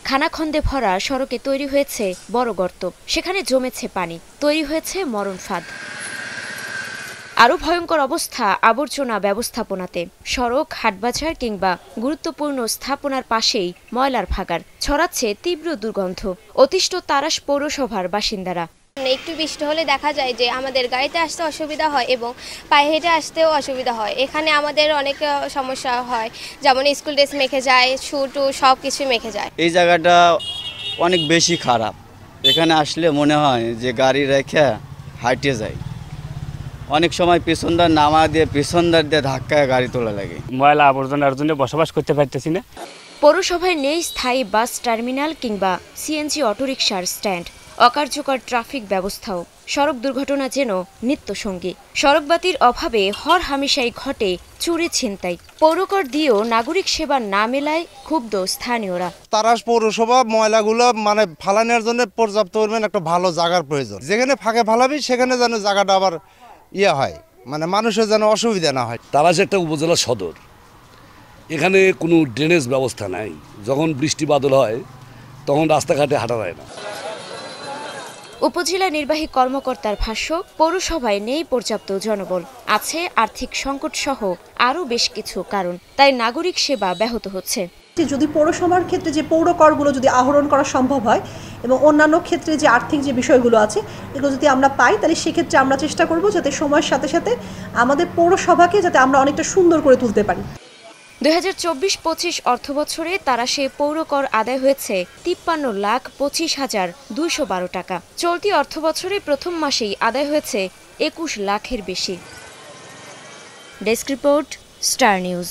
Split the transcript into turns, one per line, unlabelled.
খানাখন্দে ভরা সড়কে তৈরি হয়েছে বড় গর্ত, সেখানে জমেছে পানি, তৈরি হয়েছে মরণ ফাঁদ। আরও ভয়ঙ্কর অবস্থা আবর্জনা ব্যবস্থাপনাতে। সড়ক, হাটবাজার কিংবা গুরুত্বপূর্ণ স্থাপনার পাশেই ময়লার ভাগাড়, ছড়াচ্ছে তীব্র দুর্গন্ধ। অতিষ্ঠ তারাস পৌরসভার বাসিন্দারা।
একটু বৃষ্টি হলে দেখা যায় যে আমাদের গাড়িতে আসতে অসুবিধা হয় এবং পায়ে হেঁটে আসতেও অসুবিধা হয়। এখানে আমাদের অনেক সমস্যা হয়, যেমন স্কুল ড্রেস মেখে যায়, শু টু সব কিছু মেখে যায়।
এই জায়গাটা অনেক বেশি খারাপ। এখানে আসলে মনে হয় যে গাড়ি রেখে হাঁটে যায়। অনেক সময় পেছনদার নামা দিয়ে পেছনদার দিয়ে ধাক্কায় গাড়ি তোলা লাগে।
ময়লা আবর্জনার জন্য বসবাস করতে পারতেছি না।
পৌরসভায় নেই স্থায়ী বাস টার্মিনাল কিংবা সিএনজি অটোরিকশার স্ট্যান্ড। অকার্যকর ট্রাফিক ব্যবস্থাও। সড়ক দুর্ঘটনা যেন নিত্যসঙ্গী। সড়কবাতির অভাবে হরহামেশাই ঘটে চুরি ছিনতাই। পৌরকর দিয়েও নাগরিক সেবা না মেলায় ক্ষুব্ধ স্থানীয়রা।
তারাস পৌরসভা ময়লাগুলো ফালানোর জন্য পর্যাপ্ত পরিমাণ একটা ভালো জায়গার প্রয়োজন। যেখানে ফাঁকে ফালাবি সেখানে যেন জায়গাটা আবার হয়, মানুষের যেন অসুবিধা না হয়।
তারাস একটা উপজেলা সদর, এখানে কোনো ড্রেনেজ ব্যবস্থা নাই। যখন বৃষ্টি বাদল হয় তখন রাস্তাঘাটে হাঁটা যায় না।
উপজেলা নির্বাহী কর্মকর্তার ভাষ্য, পৌরসভায় নেই পর্যাপ্ত জনবল, আছে আর্থিক সংকট সহ আরও বেশ কিছু কারণ। তাই নাগরিক সেবা ব্যাহত হচ্ছে।
যদি পৌরসভার ক্ষেত্রে যে পৌর করগুলো যদি আহরণ করা সম্ভব হয় এবং অন্যান্য ক্ষেত্রে যে আর্থিক যে বিষয়গুলো আছে এগুলো যদি আমরা পাই, তাহলে সেক্ষেত্রে আমরা চেষ্টা করব যাতে সময়ের সাথে সাথে আমাদের পৌরসভাকে যাতে আমরা অনেকটা সুন্দর করে তুলতে পারি।
2024-25 অর্থবছরে তারাশে পৌরকর আদায় হয়েছে 53,25,212 টাকা। চলতি অর্থবছরে প্রথম মাসেই আদায় হয়েছে 21 লাখের বেশি। Desk report, star news.